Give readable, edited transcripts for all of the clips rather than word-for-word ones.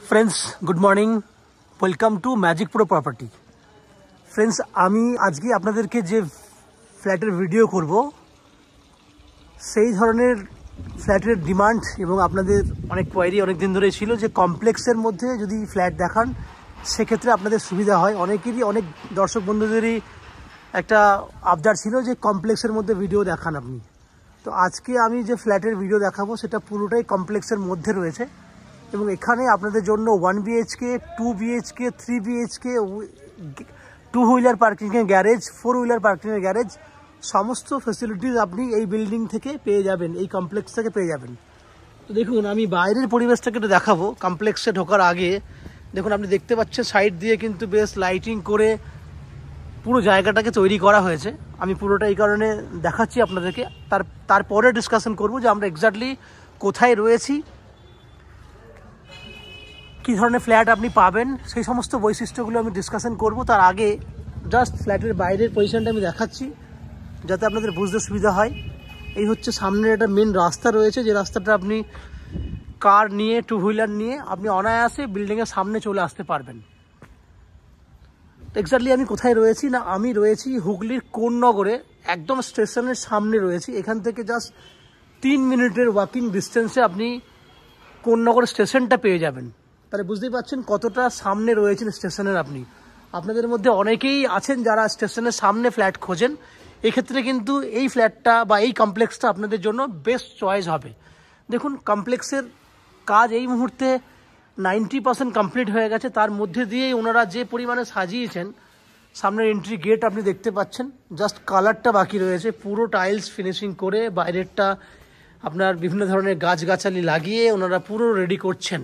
Friends good morning welcome to magic pro property. Friends আমি আজকে আপনাদেরকে যে ফ্ল্যাটের ভিডিও করব সেই ধরনের ফ্ল্যাটের ডিমান্ড এবং আপনাদের অনেক কোয়ারি অনেক দিন ধরে ছিল যে কমপ্লেক্সের মধ্যে যদি ফ্ল্যাট দেখান সেক্ষেত্রে আপনাদের সুবিধা হয়। অনেকেরই অনেক দর্শক বন্ধুদেরই একটা আবদার ছিল যে কমপ্লেক্সের মধ্যে ভিডিও দেখান আপনি। তো আজকে আমি যে ফ্ল্যাটের ভিডিও দেখাবো সেটা পুরোটাই কমপ্লেক্সের মধ্যে রয়েছে এবং এখানে আপনাদের জন্য 1 BHK 2 BHK 3 BHK 2 হুইলার পার্কিংয়ের গ্যারেজ 4 হুইলার পার্কিংয়ের গ্যারেজ সমস্ত ফ্যাসিলিটিস আপনি এই বিল্ডিং থেকে পেয়ে যাবেন, এই কমপ্লেক্স থেকে পেয়ে যাবেন। তো দেখুন আমি বাইরের পরিবেশটাকে একটু দেখাবো। কমপ্লেক্সে ঢোকার আগে দেখুন আপনি দেখতে পাচ্ছেন সাইড দিয়ে কিন্তু বেশ লাইটিং করে পুরো জায়গাটাকে তৈরি করা হয়েছে। আমি পুরোটা এই কারণে দেখাচ্ছি আপনাদেরকে, তারপরে ডিসকাশন করব যে আমরা এক্স্যাক্টলি কোথায় রয়েছি, কী ধরনের ফ্ল্যাট আপনি পাবেন, সেই সমস্ত বৈশিষ্ট্যগুলো আমি ডিসকাশন করব। তার আগে জাস্ট ফ্ল্যাটের বাইরের পজিশনটা আমি দেখাচ্ছি যাতে আপনাদের বুঝতে সুবিধা হয়। এই হচ্ছে সামনের একটা মেন রাস্তা রয়েছে, যে রাস্তাটা আপনি কার নিয়ে 2 হুইলার নিয়ে আপনি অনায়াসে বিল্ডিংয়ের সামনে চলে আসতে পারবেন। এক্স্যাক্টলি আমি কোথায় রয়েছি না, আমি রয়েছি হুগলির কোন্নগরে, একদম স্টেশনের সামনে রয়েছি। এখান থেকে জাস্ট 3 মিনিটের ওয়াকিং ডিস্টেন্সে আপনি কোন্নগর স্টেশনটা পেয়ে যাবেন। তাহলে বুঝতেই পারছেন কতটা সামনে রয়েছেন স্টেশনের। আপনাদের মধ্যে অনেকেই আছেন যারা স্টেশনের সামনে ফ্ল্যাট খোঁজেন, এক্ষেত্রে কিন্তু এই ফ্ল্যাটটা বা এই কমপ্লেক্সটা আপনাদের জন্য বেস্ট চয়েস হবে। দেখুন কমপ্লেক্সের কাজ এই মুহূর্তে 90% কমপ্লিট হয়ে গেছে। তার মধ্যে দিয়েই ওনারা যে পরিমাণে সাজিয়েছেন, সামনের এন্ট্রি গেট আপনি দেখতে পাচ্ছেন, জাস্ট কালারটা বাকি রয়েছে, পুরো টাইলস ফিনিশিং করে বাইরেরটা আপনার বিভিন্ন ধরনের গাছগাছালি লাগিয়ে ওনারা পুরো রেডি করছেন।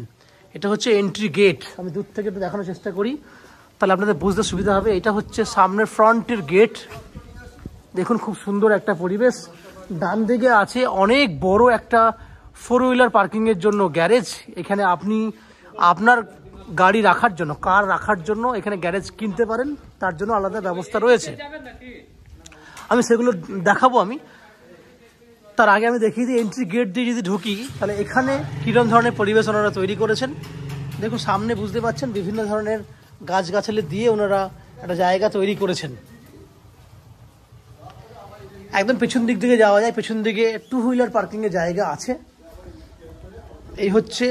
এটা হচ্ছে এন্ট্রি গেট। আমি দূর থেকে একটু দেখানোর চেষ্টা করি তাহলে আপনাদের বুঝতে সুবিধা হবে। এটা হচ্ছে সামনের ফ্রন্টের গেট। দেখুন খুব সুন্দর একটা পরিবেশ। ডান দিকে আছে অনেক বড় একটা 4 হুইলার পার্কিংয়ের জন্য গ্যারেজ। এখানে আপনি আপনার গাড়ি রাখার জন্য, কার রাখার জন্য এখানে গ্যারেজ কিনতে পারেন, তার জন্য আলাদা ব্যবস্থা রয়েছে, আমি সেগুলো দেখাবো। তার আগে আমি দেখিয়ে দিই এন্ট্রি গেট দিয়ে যদি ঢুকি তাহলে এখানে কীরকম ধরনের পরিবেশ ওনারা তৈরি করেছেন। দেখুন সামনে বুঝতে পাচ্ছেন বিভিন্ন ধরনের গাছগাছালি দিয়ে ওনারা একটা জায়গা তৈরি করেছেন। একদম পেছন দিক থেকে যাওয়া যায়, পেছন দিকে 2 হুইলার পার্কিংয়ের জায়গা আছে। এই হচ্ছে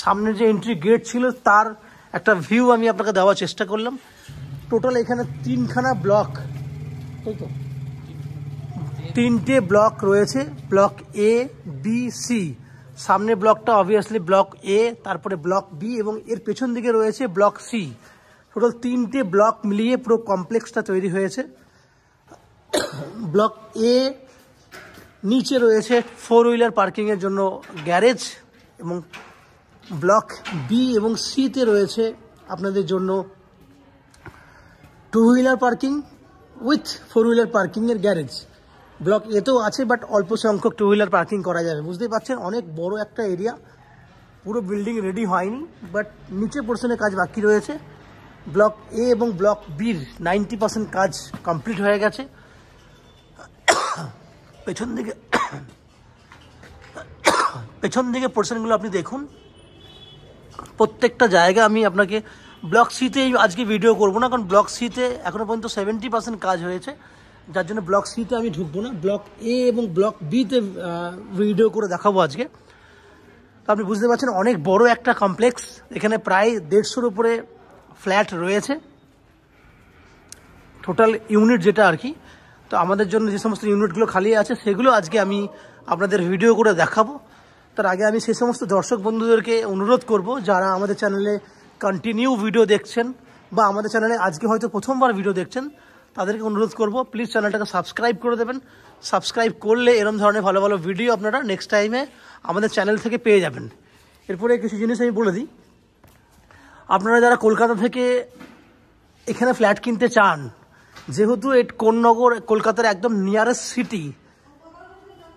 সামনের যে এন্ট্রি গেট ছিল তার একটা ভিউ আমি আপনাকে দেওয়ার চেষ্টা করলাম। টোটাল এখানে 3খানা ব্লক, তাই তো 3টে ব্লক রয়েছে, ব্লক A B C। সামনে ব্লকটা অবভিয়াসলি ব্লক A, তারপরে ব্লক B এবং এর পেছন দিকে রয়েছে ব্লক C। টোটাল 3টে ব্লক মিলিয়ে পুরো কমপ্লেক্সটা তৈরি হয়েছে। ব্লক A নিচে রয়েছে 4 হুইলার পার্কিংয়ের জন্য গ্যারেজ এবং ব্লক B এবং C-তে রয়েছে আপনাদের জন্য 2 হুইলার পার্কিং উইথ 4 হুইলার পার্কিংয়ের গ্যারেজ। ব্লক এতেও আছে বাট অল্প সংখ্যক 2 হুইলার পার্কিং করা যাবে। বুঝতেই পারছেন অনেক বড় একটা এরিয়া, পুরো বিল্ডিং রেডি হয়নি বাট নিচে পোর্শনে কাজ বাকি রয়েছে। ব্লক A এবং ব্লক B-র 90% কাজ কমপ্লিট হয়ে গেছে। পেছন দিকে পোর্শনগুলো আপনি দেখুন, প্রত্যেকটা জায়গা আমি আপনাকে ব্লক C-তে আজকে ভিডিও করব না, কারণ ব্লক C-তে এখনও পর্যন্ত 70% কাজ হয়েছে, যার জন্য ব্লক C-তে আমি ঢুকবো না। ব্লক A এবং ব্লক B-তে ভিডিও করে দেখাবো আজকে। তো আপনি বুঝতে পারছেন অনেক বড় একটা কমপ্লেক্স, এখানে প্রায় 150-এর উপরে ফ্ল্যাট রয়েছে টোটাল ইউনিট যেটা আর কি। তো আমাদের জন্য যে সমস্ত ইউনিটগুলো খালি আছে সেগুলো আজকে আমি আপনাদের ভিডিও করে দেখাবো। তার আগে আমি সেই সমস্ত দর্শক বন্ধুদেরকে অনুরোধ করব যারা আমাদের চ্যানেলে কন্টিনিউ ভিডিও দেখছেন বা আমাদের চ্যানেলে আজকে হয়তো প্রথমবার ভিডিও দেখছেন, তাদেরকে অনুরোধ করব প্লিজ চ্যানেলটাকে সাবস্ক্রাইব করে দেবেন। সাবস্ক্রাইব করলে এরকম ধরনের ভালো ভালো ভিডিও আপনারা নেক্সট টাইমে আমাদের চ্যানেল থেকে পেয়ে যাবেন। এরপরে কিছু জিনিস আমি বলে দিই, আপনারা যারা কলকাতা থেকে এখানে ফ্ল্যাট কিনতে চান, যেহেতু কোন্নগর কলকাতার একদম নিয়ারেস্ট সিটি,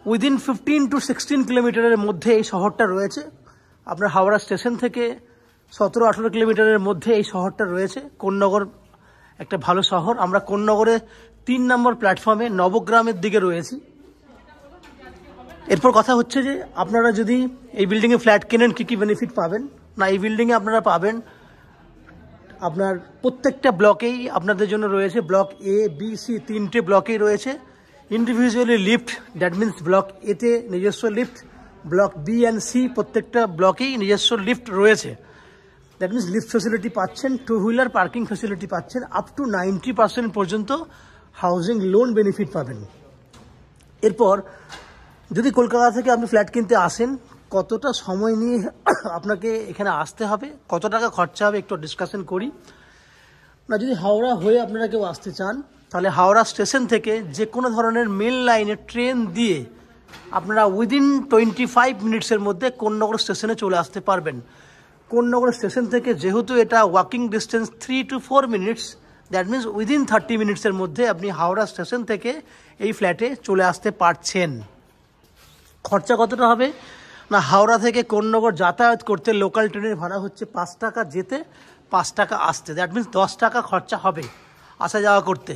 উইদিন 15 to 16 কিলোমিটারের মধ্যে এই শহরটা রয়েছে। আপনার হাওড়া স্টেশন থেকে 17-18 কিলোমিটারের মধ্যে এই শহরটা রয়েছে। কোন্নগর একটা ভালো শহর। আমরা কোন্নগরে 3 নম্বর প্ল্যাটফর্মে নবগ্রামের দিকে রয়েছি। এরপর কথা হচ্ছে যে আপনারা যদি এই বিল্ডিংয়ে ফ্ল্যাট কেনেন কী কী বেনিফিট পাবেন। না, এই বিল্ডিংয়ে আপনারা পাবেন আপনার প্রত্যেকটা ব্লকেই আপনাদের জন্য রয়েছে, ব্লক এ বি সি 3টে ব্লকেই রয়েছে individually lift. That means block এতে নিজস্ব lift, block B and C প্রত্যেকটা ব্লকেই নিজস্ব লিফট রয়েছে। দ্যাট মিনস লিফট ফেসিলিটি পাচ্ছেন, 2 হুইলার পার্কিং ফেসিলিটি পাচ্ছেন, আপ টু 90% পর্যন্ত হাউজিং লোন বেনিফিট পাবেন। এরপর যদি কলকাতা থেকে আপনি ফ্ল্যাট কিনতে আসেন, কতটা সময় নিয়ে আপনাকে এখানে আসতে হবে, কত টাকা খরচা হবে একটু ডিসকাশন করি না। যদি হাওড়া হয়ে আপনারা কেউ আসতে চান, তাহলে হাওড়া স্টেশন থেকে যে কোনো ধরনের মেল লাইনে ট্রেন দিয়ে আপনারা উইদিন 25 মিনিটসের মধ্যে কোন্নগর স্টেশনে চলে আসতে পারবেন। কোন্নগর স্টেশন থেকে যেহেতু এটা walking distance 3 to 4 minutes, that means within 30 মিনিটসের মধ্যে আপনি হাওড়া স্টেশন থেকে এই ফ্ল্যাটে চলে আসতে পারছেন। খরচা কতটা হবে না, হাওড়া থেকে কোন্নগর যাতায়াত করতে লোকাল ট্রেনের ভাড়া হচ্ছে 5 টাকা যেতে, 5 টাকা আসতে। দ্যাট মিনস 10 টাকা খরচা হবে আসা যাওয়া করতে।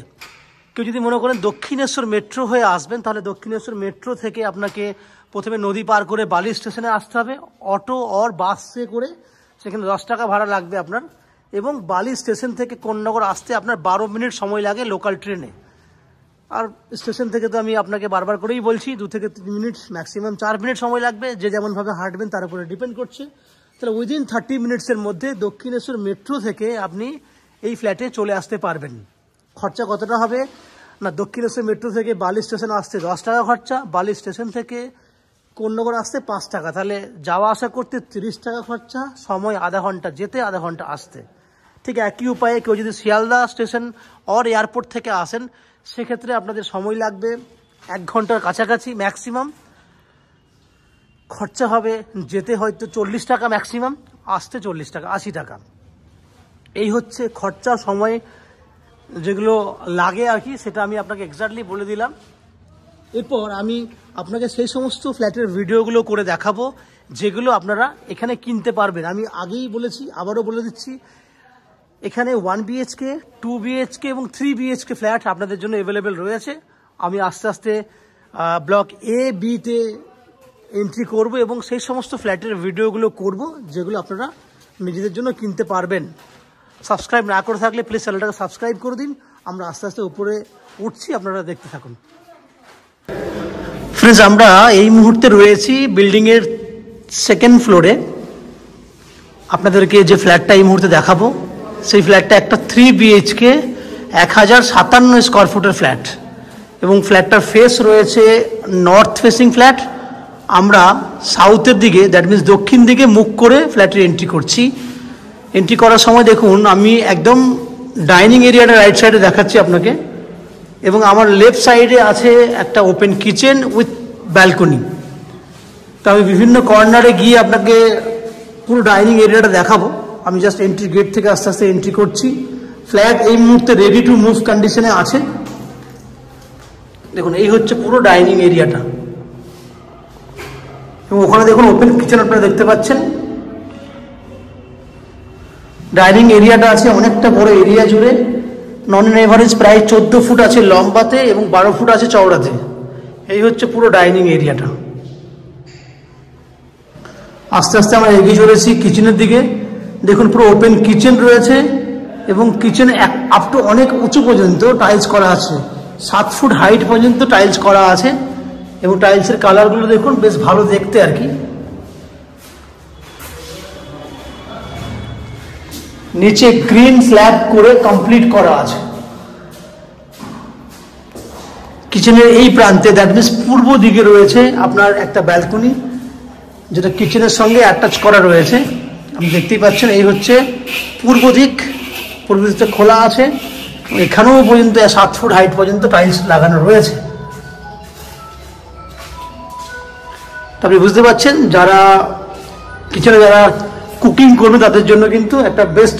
কেউ যদি মনে করেন দক্ষিণেশ্বর মেট্রো হয়ে আসবেন, তাহলে দক্ষিণেশ্বর মেট্রো থেকে আপনাকে প্রথমে নদী পার করে বালি স্টেশনে আসতে হবে, অটো অর বাসে করে, সেখানে 10 টাকা ভাড়া লাগবে আপনার। এবং বালি স্টেশন থেকে কোন্নগর আসতে আপনার 12 মিনিট সময় লাগে লোকাল ট্রেনে। আর স্টেশন থেকে তো আমি আপনাকে বারবার করেই বলছি 2 থেকে 3 মিনিট, ম্যাক্সিমাম 4 মিনিট সময় লাগবে, যে যেমনভাবে হাঁটবেন তার উপরে ডিপেন্ড করছে। তাহলে উইদিন 30 মিনিটসের মধ্যে দক্ষিণেশ্বর মেট্রো থেকে আপনি এই ফ্ল্যাটে চলে আসতে পারবেন। খরচা কতটা হবে না, দক্ষিণেশ্বর মেট্রো থেকে বালি স্টেশন আসতে 10 টাকা খরচা, বালি স্টেশন থেকে কোন্নগর আসতে 5 টাকা, তাহলে যাওয়া আসা করতে 30 টাকা খরচা, সময় আধা ঘন্টা যেতে, আধা ঘন্টা আসতে। ঠিক একই উপায়ে কেউ যদি শিয়ালদা স্টেশন অর এয়ারপোর্ট থেকে আসেন, সেক্ষেত্রে আপনাদের সময় লাগবে 1 ঘন্টার কাছাকাছি ম্যাক্সিমাম। খরচা হবে যেতে হয়তো 40 টাকা ম্যাক্সিমাম, আসতে 40 টাকা, 80 টাকা। এই হচ্ছে খরচা, সময় যেগুলো লাগে আর কি, সেটা আমি আপনাকে এক্স্যাক্টলি বলে দিলাম। এরপর আমি আপনাকে সেই সমস্ত ফ্ল্যাটের ভিডিওগুলো করে দেখাবো যেগুলো আপনারা এখানে কিনতে পারবেন। আমি আগেই বলেছি, আবারও বলে দিচ্ছি, এখানে 1 BHK, 2 BHK এবং 3 BHK ফ্ল্যাট আপনাদের জন্য অ্যাভেলেবেল রয়েছে। আমি আস্তে আস্তে ব্লক এ বিতে এন্ট্রি করব এবং সেই সমস্ত ফ্ল্যাটের ভিডিওগুলো করব যেগুলো আপনারা নিজেদের জন্য কিনতে পারবেন। সাবস্ক্রাইব না করে থাকলে প্লিজ চ্যানেলটাকে সাবস্ক্রাইব করে দিন। আমরা আস্তে আস্তে উপরে উঠছি, আপনারা দেখতে থাকুন। ফ্রেন্ডস, আমরা এই মুহূর্তে রয়েছি বিল্ডিংয়ের 2nd ফ্লোরে। আপনাদেরকে যে ফ্ল্যাটটা এই মুহূর্তে দেখাবো, সেই ফ্ল্যাটটা একটা 3 BHK 1057 স্কোয়ার ফুটের ফ্ল্যাট এবং ফ্ল্যাটটার ফেস রয়েছে নর্থ ফেসিং ফ্ল্যাট। আমরা সাউথের দিকে, দ্যাট মিনস দক্ষিণ দিকে মুখ করে ফ্ল্যাটের এন্ট্রি করছি। এন্ট্রি করার সময় দেখুন, আমি একদম ডাইনিং এরিয়াটা রাইট সাইডে দেখাচ্ছি আপনাকে, এবং আমার লেফট সাইডে আছে একটা ওপেন কিচেন উইথ ব্যালকনি। তো আমি বিভিন্ন কর্নারে গিয়ে আপনাকে পুরো ডাইনিং এরিয়াটা দেখাবো। আমি জাস্ট এন্ট্রি গেট থেকে আস্তে আস্তে এন্ট্রি করছি। ফ্ল্যাট এই মুহূর্তে রেডি টু মুভ কন্ডিশনে আছে। দেখুন, এই হচ্ছে পুরো ডাইনিং এরিয়াটা, এবং ওখানে দেখুন ওপেন কিচেন আপনারা দেখতে পাচ্ছেন। ডাইনিং এরিয়াটা আছে অনেকটা বড় এরিয়া জুড়ে। নন এভারেজ প্রায় 14 ফুট আছে লম্বাতে এবং 12 ফুট আছে চওড়াতে। এই হচ্ছে পুরো ডাইনিং এরিয়াটা। আস্তে আস্তে আমরা এগিয়ে চলেছি কিচেনের দিকে। দেখুন, পুরো ওপেন কিচেন রয়েছে এবং কিচেন আপ টু অনেক উঁচু পর্যন্ত টাইলস করা আছে, 7 ফুট হাইট পর্যন্ত টাইলস করা আছে এবং টাইলসের কালারগুলো দেখুন বেশ ভালো দেখতে আর কি। নিচে গ্রিন স্ল্যাব করে কমপ্লিট করা আছে। কিচেনের এই প্রান্তে, দ্যাট মিনস পূর্ব দিকে রয়েছে আপনার একটা ব্যালকনি, যেটা কিচেনের সঙ্গে অ্যাটাচ করা রয়েছে। আপনি দেখতেই পাচ্ছেন, এই হচ্ছে পূর্ব দিক। পূর্ব দিকটা খোলা আছে, এখানেও পর্যন্ত 7 ফুট হাইট পর্যন্ত টাইলস লাগানো রয়েছে। আপনি বুঝতে পারছেন, যারা কিচেনে যারা কুকিং করবে তাদের জন্য কিন্তু একটা বেস্ট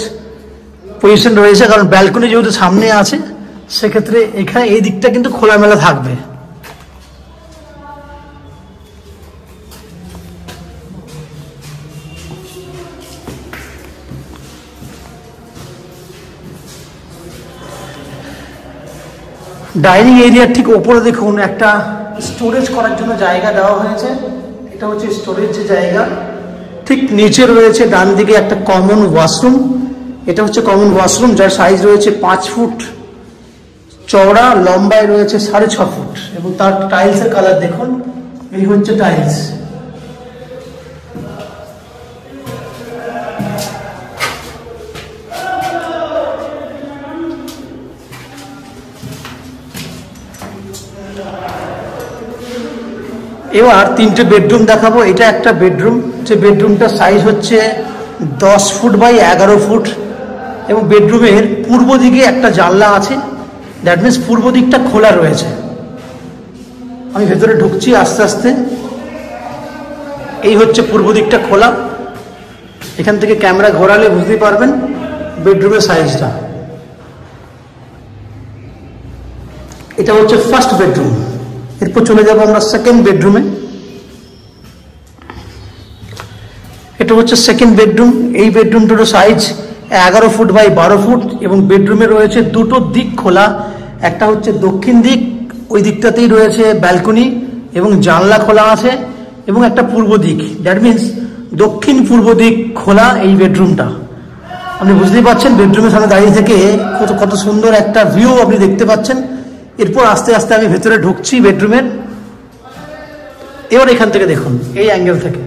পজিশন রয়েছে, কারণ ব্যালকনি যেহেতু সামনে আছে, সেক্ষেত্রে এখানে এই দিকটা কিন্তু খোলামেলা থাকবে। ডাইনিং এরিয়ার ঠিক ওপরে দেখুন একটা স্টোরেজ করার জন্য জায়গা দেওয়া হয়েছে। এটা হচ্ছে স্টোরেজ যে জায়গা, ঠিক নিচে রয়েছে ডান দিকে একটা কমন ওয়াশরুম। এটা হচ্ছে কমন ওয়াশরুম, যার সাইজ রয়েছে 5 ফুট চওড়া, লম্বায় রয়েছে 6.5 ফুট, এবং তার টাইলসের কালার দেখুন, এই হচ্ছে টাইলস। এবার 3টে বেডরুম দেখাবো। এটা একটা বেডরুম, যে বেডরুমটার সাইজ হচ্ছে 10 ফুট বাই 11 ফুট, এবং বেডরুমের পূর্ব দিকে একটা জানলা আছে, দ্যাট মিনস পূর্ব দিকটা খোলা রয়েছে। আমি ভেতরে ঢুকছি আস্তে আস্তে। এই হচ্ছে পূর্ব দিকটা খোলা, এখান থেকে ক্যামেরা ঘোরালে বুঝতেই পারবেন বেডরুমের সাইজটা। এটা হচ্ছে ফার্স্ট বেডরুম। এরপর চলে যাব আমরা সেকেন্ড বেডরুমে। এটা হচ্ছে সেকেন্ড বেডরুম। এই বেডরুমটার সাইজ 11 ফুট বাই 12 ফুট, এবং বেডরুমে রয়েছে দুটো দিক খোলা। একটা হচ্ছে দক্ষিণ দিক, ওই দিকটাতেই রয়েছে ব্যালকনি এবং জানলা খোলা আছে, এবং একটা পূর্ব দিক, দ্যাট মিনস দক্ষিণ পূর্ব দিক খোলা এই বেডরুমটা। আপনি বুঝতেই পারছেন বেডরুমের সামনে দাঁড়িয়ে থেকে কত সুন্দর একটা ভিউ আপনি দেখতে পাচ্ছেন। এরপর আস্তে আস্তে আমি ভেতরে ঢুকছি বেডরুমের। এবার এখান থেকে দেখুন, এই অ্যাঙ্গেল থেকে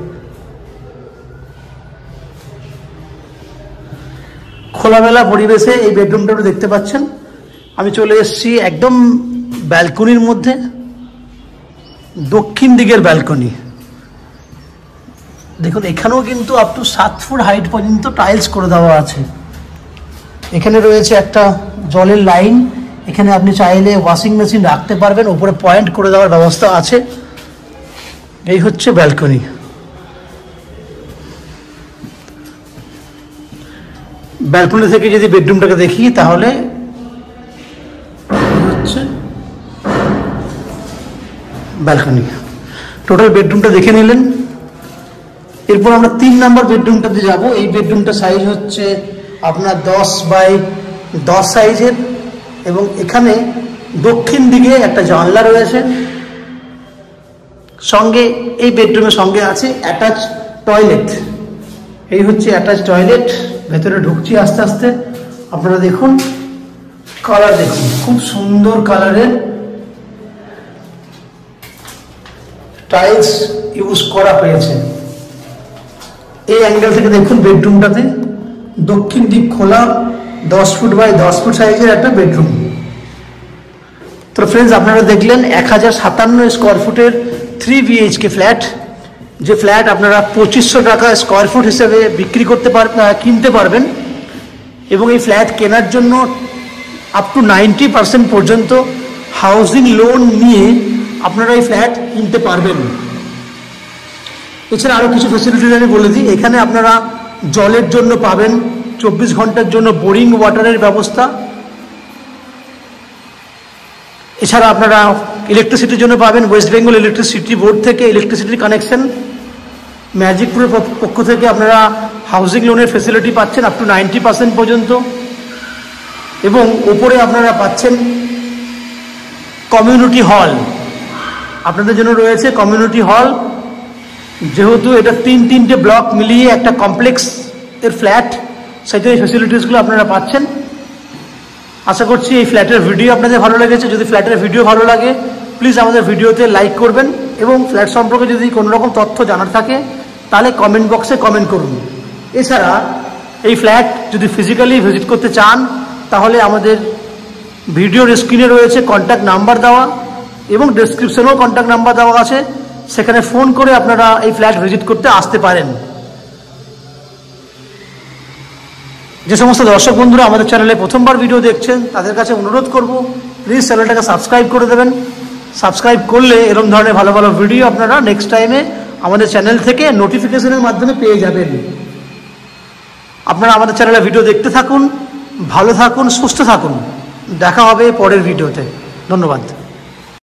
খোলামেলা পরিবেশে এই বেডরুমটা দেখতে পাচ্ছেন। আমি চলে এসেছি একদম ব্যালকনির মধ্যে, দক্ষিণ দিকের ব্যালকনি। দেখুন এখানেও কিন্তু আপ টু 7 ফুট হাইট পর্যন্ত টাইলস করে দেওয়া আছে। এখানে রয়েছে একটা জলের লাইন, এখানে আপনি চাইলে ওয়াশিং মেশিন রাখতে পারবেন, উপরে পয়েন্ট করে দেওয়ার ব্যবস্থা আছে। এই হচ্ছে ব্যালকনি। ব্যালকনি থেকে যদি বেডরুমটাকে দেখি তাহলে হচ্ছে ব্যালকনি। টোটাল বেডরুমটা দেখে নিলেন। এরপর আমরা 3 নম্বর বেডরুমটাতে যাব। এই বেডরুমটা সাইজ হচ্ছে আপনার 10 বাই 10 সাইজের, এবং এখানে দক্ষিণ দিকে একটা জানলা রয়েছে। সঙ্গে এই বেডরুমের সঙ্গে আছে অ্যাটাচ টয়লেট। এই হচ্ছে অ্যাটাচ টয়লেট। ভেতরে ঢুকছি আস্তে আস্তে। আপনারা দেখুন কালার, দেখুন খুব সুন্দর কালারের টাইলস ইউজ করা হয়েছে। এই অ্যাঙ্গেল থেকে দেখুন বেডরুমটাতে দক্ষিণ দিক খোলা, 10 ফুট বাই 10 ফুট সাইজের একটা বেডরুম। তো ফ্রেন্ডস, আপনারা দেখলেন 1057 স্কোয়ার ফুটের 3 BHK ফ্ল্যাট, যে ফ্ল্যাট আপনারা 2500 টাকা স্কোয়ার ফুট হিসেবে বিক্রি করতে কিনতে পারবেন, এবং এই ফ্ল্যাট কেনার জন্য আপ টু 90% পর্যন্ত হাউজিং লোন নিয়ে আপনারা এই ফ্ল্যাট কিনতে পারবেন। এছাড়া আরও কিছু ফ্যাসিলিটিস আমি বলে দিই। এখানে আপনারা জলের জন্য পাবেন 24 ঘন্টার জন্য বোরিং ওয়াটারের ব্যবস্থা। এছাড়া আপনারা ইলেকট্রিসিটির জন্য পাবেন ওয়েস্ট বেঙ্গল ইলেকট্রিসিটি বোর্ড থেকে ইলেকট্রিসিটির কানেকশন। ম্যাজিকপুরের পক্ষ থেকে আপনারা হাউজিং লোনের ফেসিলিটি পাচ্ছেন আপ টু 90% পর্যন্ত, এবং ওপরে আপনারা পাচ্ছেন কমিউনিটি হল। আপনাদের জন্য রয়েছে কমিউনিটি হল। যেহেতু এটা 3টে ব্লক মিলিয়ে একটা কমপ্লেক্স এর ফ্ল্যাট, সেটা এই ফেসিলিটিসগুলো আপনারা পাচ্ছেন। আশা করছি এই ফ্ল্যাটের ভিডিও আপনাদের ভালো লেগেছে। যদি ফ্ল্যাটের ভিডিও ভালো লাগে প্লিজ আমাদের ভিডিওতে লাইক করবেন, এবং ফ্ল্যাট সম্পর্কে যদি কোনো রকম তথ্য জানার থাকে তাহলে কমেন্ট বক্সে কমেন্ট করুন। এছাড়া এই ফ্ল্যাট যদি ফিজিক্যালি ভিজিট করতে চান তাহলে আমাদের ভিডিওর স্ক্রিনে রয়েছে কন্ট্যাক্ট নাম্বার দেওয়া, এবং ডেসক্রিপশনেও কন্ট্যাক্ট নাম্বার দেওয়া আছে, সেখানে ফোন করে আপনারা এই ফ্ল্যাট ভিজিট করতে আসতে পারেন। যে সমস্ত দর্শক বন্ধুরা আমাদের চ্যানেলে প্রথমবার ভিডিও দেখছেন তাদের কাছে অনুরোধ করব প্লিজ চ্যানেলটাকে সাবস্ক্রাইব করে দেবেন। সাবস্ক্রাইব করলে এরকম ধরনের ভালো ভালো ভিডিও আপনারা নেক্সট টাইমে আমাদের চ্যানেল থেকে নোটিফিকেশনের মাধ্যমে পেয়ে যাবেন। আপনারা আমাদের চ্যানেলে ভিডিও দেখতে থাকুন, ভালো থাকুন, সুস্থ থাকুন। দেখা হবে পরের ভিডিওতে। ধন্যবাদ।